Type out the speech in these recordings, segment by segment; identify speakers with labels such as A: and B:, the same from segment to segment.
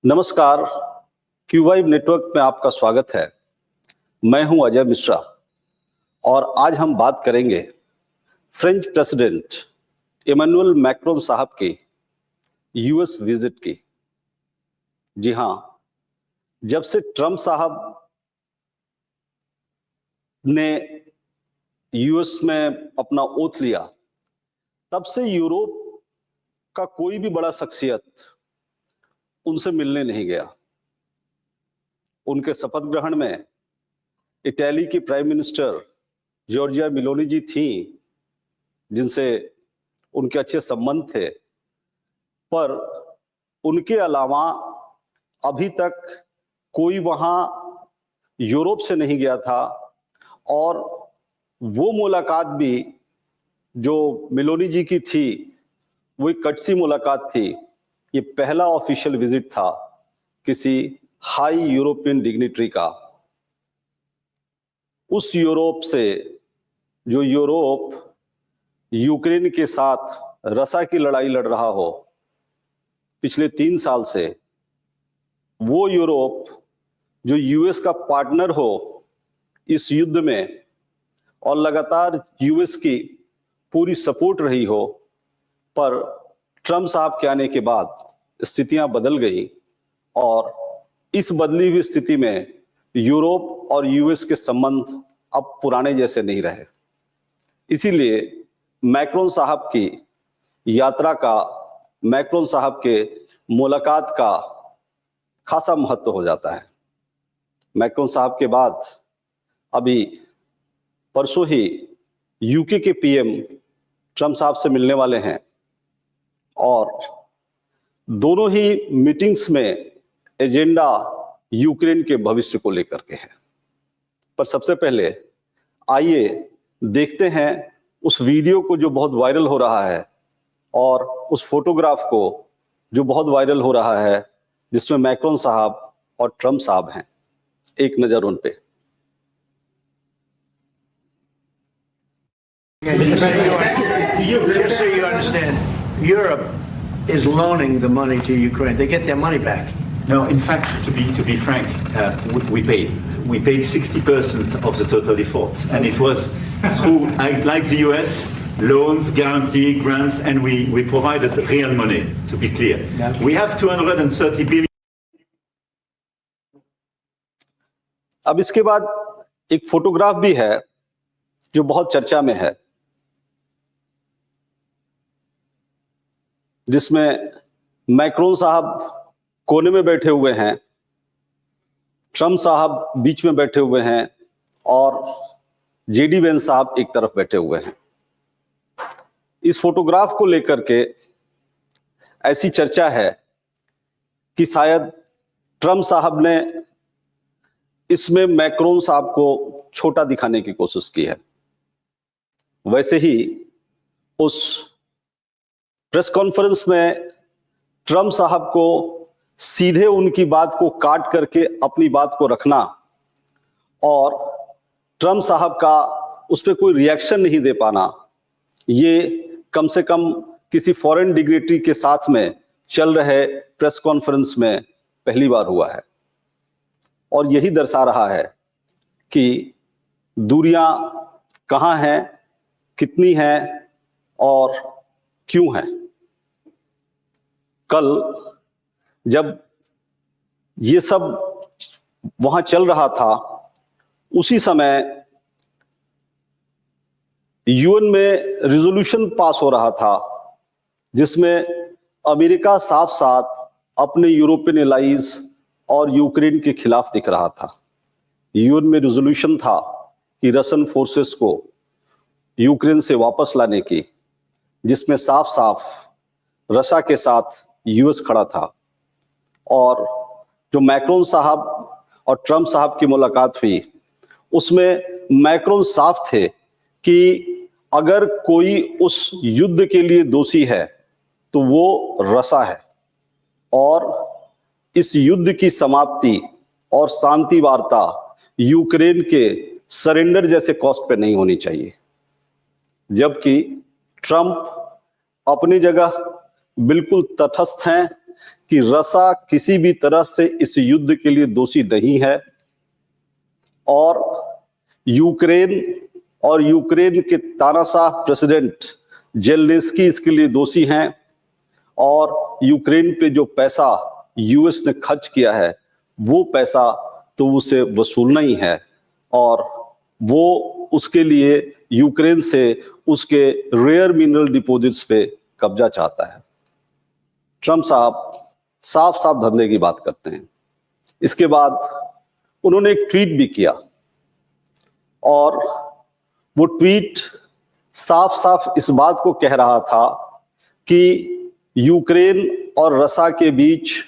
A: नमस्कार, क्यूवाइब नेटवर्क में आपका स्वागत है। मैं हूं अजय मिश्रा और आज हम बात करेंगे फ्रेंच प्रेसिडेंट इमैनुअल मैक्रोन साहब की यूएस विजिट की। जी हां, जब से ट्रंप साहब ने यूएस में अपना ओथ लिया, तब से यूरोप का कोई भी बड़ा शख्सियत उनसे मिलने नहीं गया। उनके शपथ ग्रहण में इटली की प्राइम मिनिस्टर जॉर्जिया मेलोनी जी थी, जिनसे उनके अच्छे संबंध थे, पर उनके अलावा अभी तक कोई वहां यूरोप से नहीं गया था। और वो मुलाकात भी जो मेलोनी जी की थी, वो एक कटसी मुलाकात थी। ये पहला ऑफिशियल विजिट था किसी हाई यूरोपियन डिग्निटरी का। उस यूरोप से जो यूरोप यूक्रेन के साथ रसा की लड़ाई लड़ रहा हो पिछले 3 साल से, वो यूरोप जो यूएस का पार्टनर हो इस युद्ध में और लगातार यूएस की पूरी सपोर्ट रही हो, पर ट्रंप साहब के आने के बाद स्थितियां बदल गई और इस बदली हुई स्थिति में यूरोप और यूएस के संबंध अब पुराने जैसे नहीं रहे। इसीलिए मैक्रोन साहब की यात्रा का, मैक्रोन साहब के मुलाकात का खासा महत्व हो जाता है। मैक्रोन साहब के बाद अभी परसों ही यूके के पीएम ट्रंप साहब से मिलने वाले हैं और दोनों ही मीटिंग्स में एजेंडा यूक्रेन के भविष्य को लेकर के है। पर सबसे पहले आइए देखते हैं उस वीडियो को जो बहुत वायरल हो रहा है और उस फोटोग्राफ को जो बहुत वायरल हो रहा है, जिसमें मैक्रोन साहब और ट्रंप साहब हैं। एक नजर उन पे।
B: Just so you understand, Europe is loaning the money to Ukraine. They get their money back.
C: No, in fact, to be frank, we paid 60% of the total default, and it was through, like the US, loans, guarantee, grants, and we provided real money. To be clear, we have 230 billion.
A: अब इसके बाद एक photograph भी है जो बहुत चर्चा में है, जिसमें मैक्रोन साहब कोने में बैठे हुए हैं, ट्रंप साहब बीच में बैठे हुए हैं और जेडी वेंस साहब एक तरफ बैठे हुए हैं। इस फोटोग्राफ को लेकर के ऐसी चर्चा है कि शायद ट्रंप साहब ने इसमें मैक्रोन साहब को छोटा दिखाने की कोशिश की है। वैसे ही उस प्रेस कॉन्फ्रेंस में ट्रंप साहब को सीधे उनकी बात को काट करके अपनी बात को रखना और ट्रंप साहब का उस पर कोई रिएक्शन नहीं दे पाना, ये कम से कम किसी फॉरेन डिग्निटरी के साथ में चल रहे प्रेस कॉन्फ्रेंस में पहली बार हुआ है। और यही दर्शा रहा है कि दूरियां कहां हैं, कितनी हैं और क्यों हैं। कल जब ये सब वहां चल रहा था, उसी समय यूएन में रिजोल्यूशन पास हो रहा था, जिसमें अमेरिका साफ साफ अपने यूरोपियन एलाइज और यूक्रेन के खिलाफ दिख रहा था। यूएन में रिजोल्यूशन था कि रशियन फोर्सेस को यूक्रेन से वापस लाने की, जिसमें साफ साफ रशिया के साथ यूएस खड़ा था। और जो मैक्रोन साहब और ट्रंप साहब की मुलाकात हुई, उसमें मैक्रोन साफ थे कि अगर कोई उस युद्ध के लिए दोषी है तो वो रशिया है और इस युद्ध की समाप्ति और शांति वार्ता यूक्रेन के सरेंडर जैसे कॉस्ट पे नहीं होनी चाहिए। जबकि ट्रंप अपनी जगह बिल्कुल तटस्थ हैं कि रसा किसी भी तरह से इस युद्ध के लिए दोषी नहीं है और यूक्रेन के तानाशाह प्रेसिडेंट जेलेंस्की इसके लिए दोषी हैं और यूक्रेन पे जो पैसा यूएस ने खर्च किया है वो पैसा तो उसे वसूलना ही है और वो उसके लिए यूक्रेन से उसके रेयर मिनरल डिपॉजिट्स पे कब्जा चाहता है। ट्रम्प साहब साफ साफ धंधे की बात करते हैं। इसके बाद उन्होंने एक ट्वीट भी किया और वो ट्वीट साफ साफ इस बात को कह रहा था कि यूक्रेन और रसा के बीच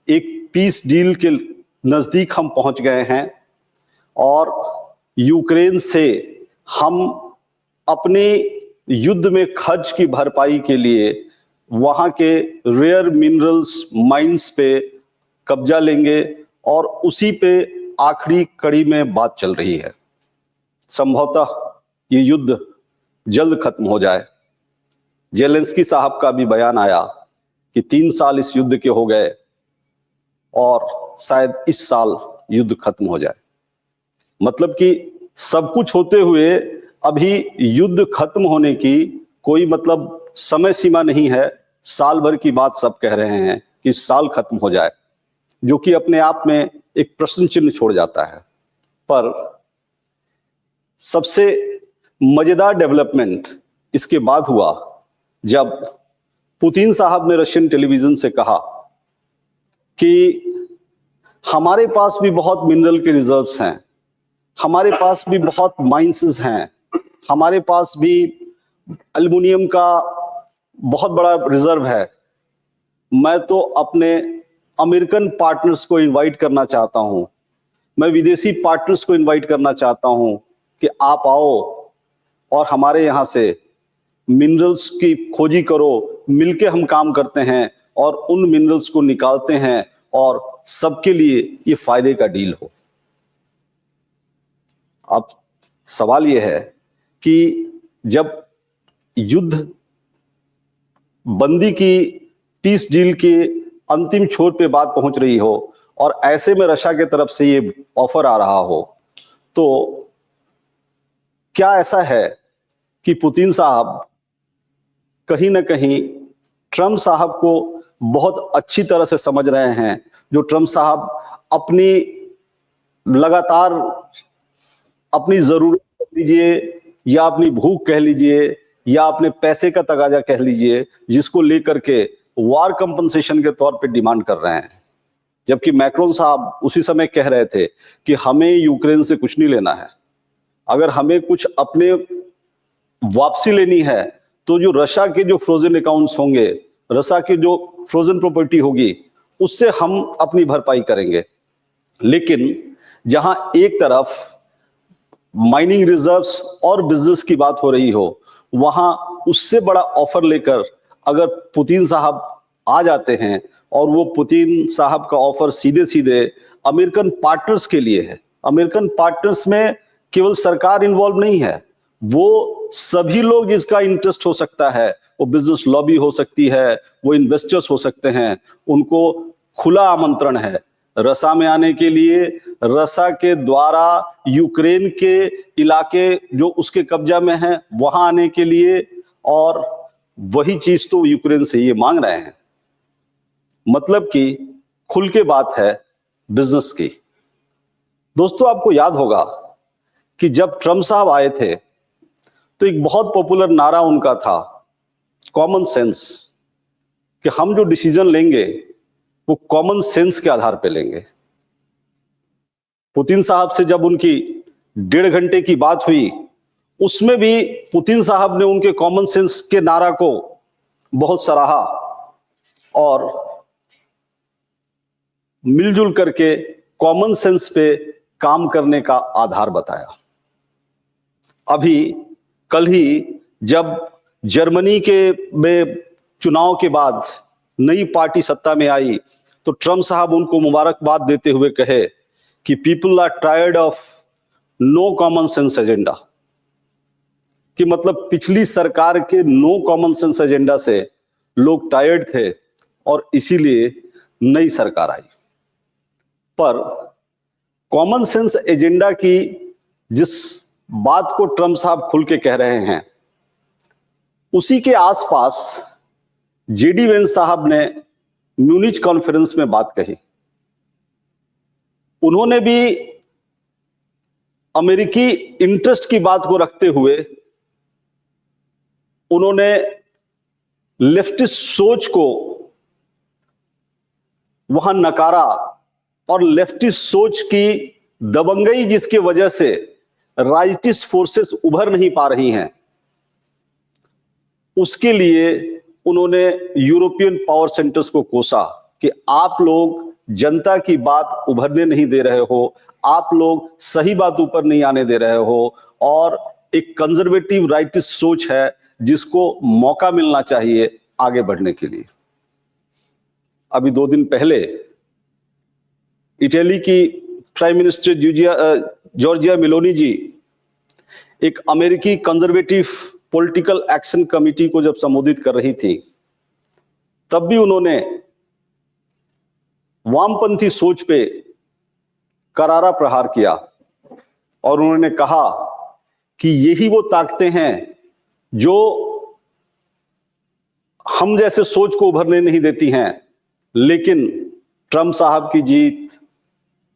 A: एक पीस डील के नजदीक हम पहुंच गए हैं और यूक्रेन से हम अपने युद्ध में खर्च की भरपाई के लिए वहां के रेयर मिनरल्स माइंस पे कब्जा लेंगे और उसी पे आखिरी कड़ी में बात चल रही है। संभवतः ये युद्ध जल्द खत्म हो जाए। जेलेंस्की साहब का भी बयान आया कि 3 साल इस युद्ध के हो गए और शायद इस साल युद्ध खत्म हो जाए। मतलब कि सब कुछ होते हुए अभी युद्ध खत्म होने की कोई मतलब समय सीमा नहीं है। साल भर की बात सब कह रहे हैं कि साल खत्म हो जाए, जो कि अपने आप में एक प्रश्न चिन्ह छोड़ जाता है। पर सबसे मजेदार डेवलपमेंट इसके बाद हुआ जब पुतिन साहब ने रशियन टेलीविजन से कहा कि हमारे पास भी बहुत मिनरल के रिजर्व्स हैं, हमारे पास भी बहुत माइंस हैं, हमारे पास भी एल्युमिनियम का बहुत बड़ा रिजर्व है। मैं तो अपने अमेरिकन पार्टनर्स को इनवाइट करना चाहता हूं, मैं विदेशी पार्टनर्स को इनवाइट करना चाहता हूं कि आप आओ और हमारे यहां से मिनरल्स की खोजी करो, मिलके हम काम करते हैं और उन मिनरल्स को निकालते हैं और सबके लिए ये फायदे का डील हो। अब सवाल यह है कि जब युद्ध बंदी की पीस डील के अंतिम छोर पे बात पहुंच रही हो और ऐसे में रशिया की तरफ से ये ऑफर आ रहा हो, तो क्या ऐसा है कि पुतिन साहब कहीं ना कहीं ट्रम्प साहब को बहुत अच्छी तरह से समझ रहे हैं, जो ट्रम्प साहब अपनी लगातार अपनी जरूरत कह लीजिए या अपनी भूख कह लीजिए या अपने पैसे का तगाजा कह लीजिए, जिसको लेकर के वार कंपनसेशन के तौर पे डिमांड कर रहे हैं। जबकि मैक्रोन साहब उसी समय कह रहे थे कि हमें यूक्रेन से कुछ नहीं लेना है, अगर हमें कुछ अपने वापसी लेनी है तो जो रशिया के जो फ्रोजन अकाउंट्स होंगे, रशिया की जो फ्रोजन प्रॉपर्टी होगी, उससे हम अपनी भरपाई करेंगे। लेकिन जहां एक तरफ माइनिंग रिजर्व्स और बिजनेस की बात हो रही हो, वहां उससे बड़ा ऑफर लेकर अगर पुतिन साहब आ जाते हैं और वो पुतिन साहब का ऑफर सीधे सीधे अमेरिकन पार्टनर्स के लिए है। अमेरिकन पार्टनर्स में केवल सरकार इन्वॉल्व नहीं है, वो सभी लोग जिसका इंटरेस्ट हो सकता है, वो बिजनेस लॉबी हो सकती है, वो इन्वेस्टर्स हो सकते हैं, उनको खुला आमंत्रण है रसा में आने के लिए, रसा के द्वारा यूक्रेन के इलाके जो उसके कब्जा में हैं वहां आने के लिए, और वही चीज तो यूक्रेन से ये मांग रहे हैं। मतलब कि खुल के बात है बिजनेस की। दोस्तों, आपको याद होगा कि जब ट्रम्प साहब आए थे तो एक बहुत पॉपुलर नारा उनका था, कॉमन सेंस, कि हम जो डिसीजन लेंगे वो कॉमन सेंस के आधार पे लेंगे। पुतिन साहब से जब उनकी 1.5 घंटे की बात हुई, उसमें भी पुतिन साहब ने उनके कॉमन सेंस के नारा को बहुत सराहा और मिलजुल करके कॉमन सेंस पे काम करने का आधार बताया। अभी कल ही जब जर्मनी के में चुनाव के बाद नई पार्टी सत्ता में आई, तो ट्रम्प साहब उनको मुबारकबाद देते हुए कहे कि people are tired of no common sense agenda, कि मतलब पिछली सरकार के नो कॉमन सेंस एजेंडा से लोग टायर्ड थे और इसीलिए नई सरकार आई, पर कॉमन सेंस एजेंडा की जिस बात को ट्रंप साहब खुल के कह रहे हैं, उसी के आसपास जेडी वेंस साहब ने म्यूनिच कॉन्फ्रेंस में बात कही। उन्होंने भी अमेरिकी इंटरेस्ट की बात को रखते हुए उन्होंने लेफ्टिस्ट सोच को वहां नकारा और लेफ्टिस्ट सोच की दबंगई जिसकी वजह से राइटिस्ट फोर्सेस उभर नहीं पा रही हैं, उसके लिए उन्होंने यूरोपियन पावर सेंटर्स को कोसा कि आप लोग जनता की बात उभरने नहीं दे रहे हो, आप लोग सही बात ऊपर नहीं आने दे रहे हो, और एक कंजर्वेटिव राइटिस्ट सोच है जिसको मौका मिलना चाहिए आगे बढ़ने के लिए। अभी 2 दिन पहले इटली की प्राइम मिनिस्टर जॉर्जिया मेलोनी जी एक अमेरिकी कंजर्वेटिव पॉलिटिकल एक्शन कमेटी को जब संबोधित कर रही थी, तब भी उन्होंने वामपंथी सोच पे करारा प्रहार किया और उन्होंने कहा कि यही वो ताकतें हैं जो हम जैसे सोच को उभरने नहीं देती हैं, लेकिन ट्रंप साहब की जीत,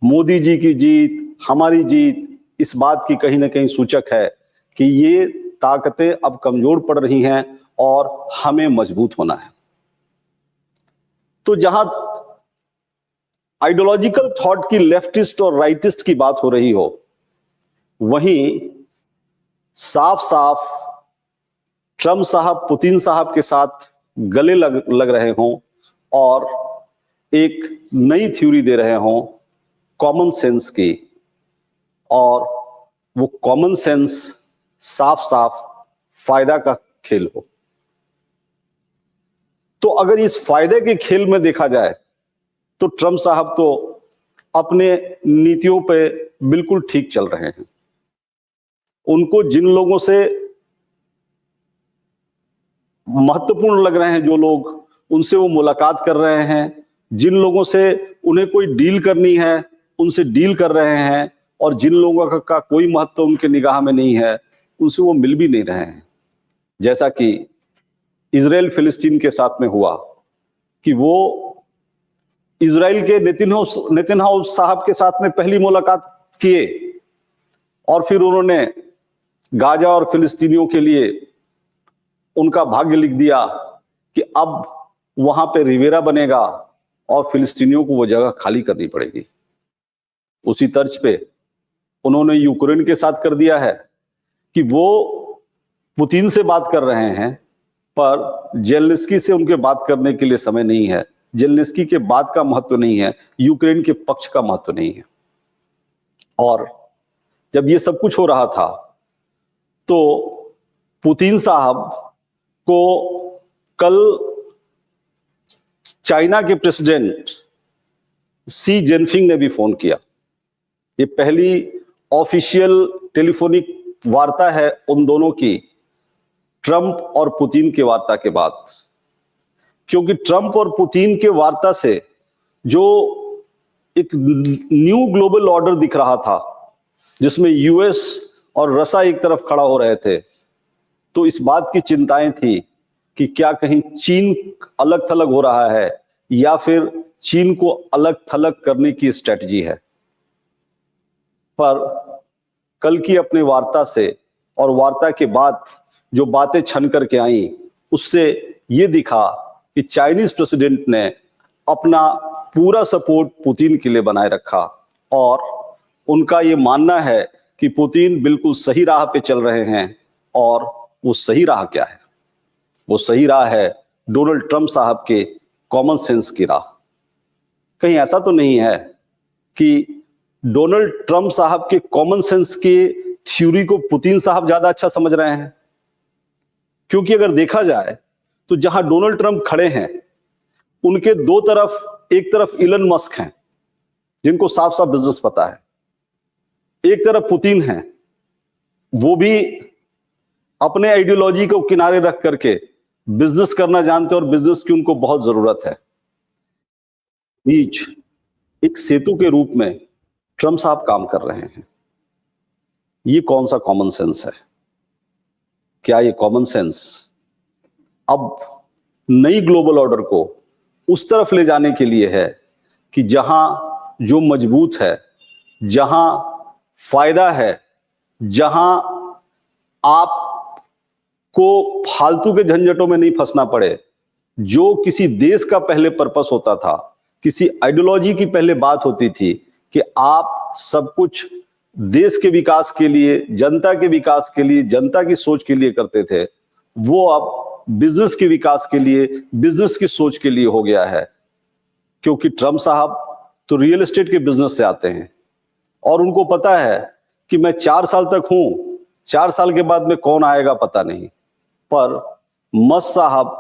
A: मोदी जी की जीत, हमारी जीत इस बात की कहीं ना कहीं सूचक है कि ये ताकतें अब कमजोर पड़ रही हैं और हमें मजबूत होना है। तो जहां आइडियोलॉजिकल थॉट की लेफ्टिस्ट और राइटिस्ट की बात हो रही हो, वहीं साफ साफ ट्रंप साहब पुतिन साहब के साथ गले लग रहे हों और एक नई थ्योरी दे रहे हों कॉमन सेंस की, और वो कॉमन सेंस साफ साफ फायदा का खेल हो। तो अगर इस फायदे के खेल में देखा जाए तो ट्रंप साहब तो अपने नीतियों पे बिल्कुल ठीक चल रहे हैं। उनको जिन लोगों से महत्वपूर्ण लग रहे हैं, जो लोग उनसे वो मुलाकात कर रहे हैं, जिन लोगों से उन्हें कोई डील करनी है उनसे डील कर रहे हैं, और जिन लोगों का कोई महत्व उनके निगाह में नहीं है उनसे वो मिल भी नहीं रहे हैं। जैसा कि इजराइल फिलिस्तीन के साथ में हुआ कि वो इजराइल के नेतन्याहू साहब के साथ में पहली मुलाकात किए और फिर उन्होंने गाजा और फिलिस्तीनियों के लिए उनका भाग्य लिख दिया कि अब वहां पे रिवेरा बनेगा और फिलिस्तीनियों को वो जगह खाली करनी पड़ेगी। उसी तर्ज पे उन्होंने यूक्रेन के साथ कर दिया है कि वो पुतिन से बात कर रहे हैं, पर जेलेंस्की से उनके बात करने के लिए समय नहीं है। जेलेंस्की के बात का महत्व नहीं है, यूक्रेन के पक्ष का महत्व नहीं है। और जब ये सब कुछ हो रहा था तो पुतिन साहब को कल चाइना के प्रेसिडेंट शी जिनपिंग ने भी फोन किया। ये पहली ऑफिशियल टेलीफोनिक वार्ता है उन दोनों की ट्रंप और पुतिन के वार्ता के बाद, क्योंकि ट्रंप और पुतिन के वार्ता से जो एक न्यू ग्लोबल ऑर्डर दिख रहा था जिसमें यूएस और रसिया एक तरफ खड़ा हो रहे थे, तो इस बात की चिंताएं थी कि क्या कहीं चीन अलग थलग हो रहा है या फिर चीन को अलग थलग करने की स्ट्रेटजी है। पर कल की अपने वार्ता से और वार्ता के बाद जो बातें छन करके आई, उससे यह दिखा कि चाइनीज प्रेसिडेंट ने अपना पूरा सपोर्ट पुतिन के लिए बनाए रखा और उनका यह मानना है कि पुतिन बिल्कुल सही राह पे चल रहे हैं। और वो सही राह क्या है? वो सही राह है डोनाल्ड ट्रंप साहब के कॉमन सेंस की राह। कहीं ऐसा तो नहीं है कि डोनाल्ड ट्रंप साहब के कॉमन सेंस के थ्योरी को पुतिन साहब ज्यादा अच्छा समझ रहे हैं? क्योंकि अगर देखा जाए तो जहां डोनाल्ड ट्रंप खड़े हैं उनके दो तरफ, एक तरफ इलन मस्क हैं जिनको साफ साफ बिजनेस पता है, एक तरफ पुतिन हैं, वो भी अपने आइडियोलॉजी को किनारे रख करके बिजनेस करना जानते हैं और बिजनेस की उनको बहुत जरूरत है। बीच एक सेतु के रूप में ट्रम्प साहब काम कर रहे हैं। ये कौन सा कॉमन सेंस है? क्या ये कॉमन सेंस अब नई ग्लोबल ऑर्डर को उस तरफ ले जाने के लिए है कि जहां जो मजबूत है, जहां फायदा है, जहां आपको फालतू के झंझटों में नहीं फंसना पड़े, जो किसी देश का पहले पर्पस होता था, किसी आइडियोलॉजी की पहले बात होती थी कि आप सब कुछ देश के विकास के लिए, जनता के विकास के लिए, जनता की सोच के लिए करते थे, वो अब बिजनेस के विकास के लिए, बिजनेस की सोच के लिए हो गया है। क्योंकि ट्रम्प साहब तो रियल एस्टेट के बिजनेस से आते हैं और उनको पता है कि मैं 4 साल तक हूं, 4 साल के बाद में कौन आएगा पता नहीं। पर मस्क साहब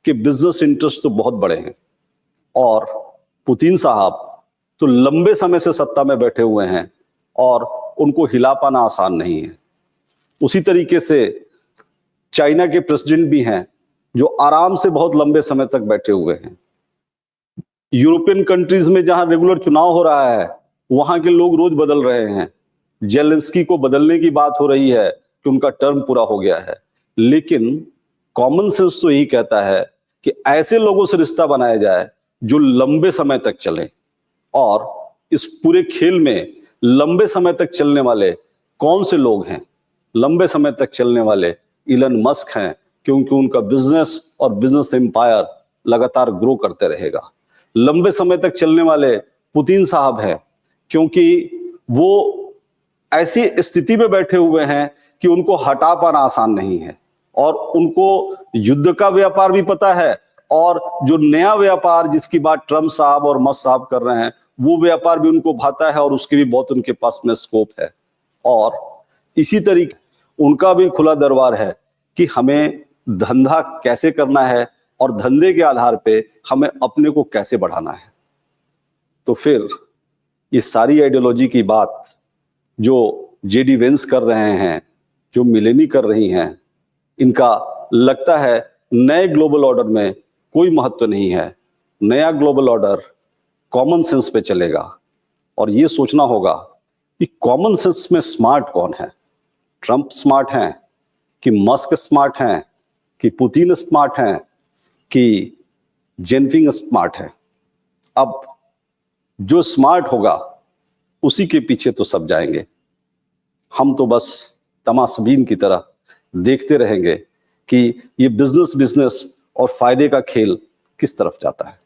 A: के बिजनेस इंटरेस्ट तो बहुत बड़े हैं और पुतिन साहब तो लंबे समय से सत्ता में बैठे हुए हैं और उनको हिला पाना आसान नहीं है। उसी तरीके से चाइना के प्रेसिडेंट भी हैं जो आराम से बहुत लंबे समय तक बैठे हुए हैं। यूरोपियन कंट्रीज में जहां रेगुलर चुनाव हो रहा है, वहां के लोग रोज बदल रहे हैं। जेलेंस्की को बदलने की बात हो रही है कि उनका टर्म पूरा हो गया है, लेकिन कॉमन सेंस तो यही कहता है कि ऐसे लोगों से रिश्ता बनाया जाए जो लंबे समय तक चले। और इस पूरे खेल में लंबे समय तक चलने वाले कौन से लोग हैं? लंबे समय तक चलने वाले इलन मस्क हैं, क्योंकि उनका बिजनेस और बिजनेस एम्पायर लगातार ग्रो करते रहेगा। लंबे समय तक चलने वाले पुतिन साहब हैं, क्योंकि वो ऐसी स्थिति में बैठे हुए हैं कि उनको हटा पाना आसान नहीं है और उनको युद्ध का व्यापार भी पता है और जो नया व्यापार जिसकी बात ट्रम्प साहब और मस्क साहब कर रहे हैं, वो व्यापार भी उनको भाता है और उसके भी बहुत उनके पास में स्कोप है। और इसी तरीके उनका भी खुला दरबार है कि हमें धंधा कैसे करना है और धंधे के आधार पे हमें अपने को कैसे बढ़ाना है। तो फिर ये सारी आइडियोलॉजी की बात जो जेडी वेंस कर रहे हैं, जो मिलेनी कर रही हैं, इनका लगता है नए ग्लोबल ऑर्डर में कोई महत्व नहीं है। नया ग्लोबल ऑर्डर कॉमन सेंस पे चलेगा और ये सोचना होगा कि कॉमन सेंस में स्मार्ट कौन है? ट्रम्प स्मार्ट हैं कि मस्क स्मार्ट हैं कि पुतिन स्मार्ट हैं कि जिनपिंग स्मार्ट है? अब जो स्मार्ट होगा उसी के पीछे तो सब जाएंगे। हम तो बस तमाशबीन की तरह देखते रहेंगे कि ये बिजनेस और फायदे का खेल किस तरफ जाता है।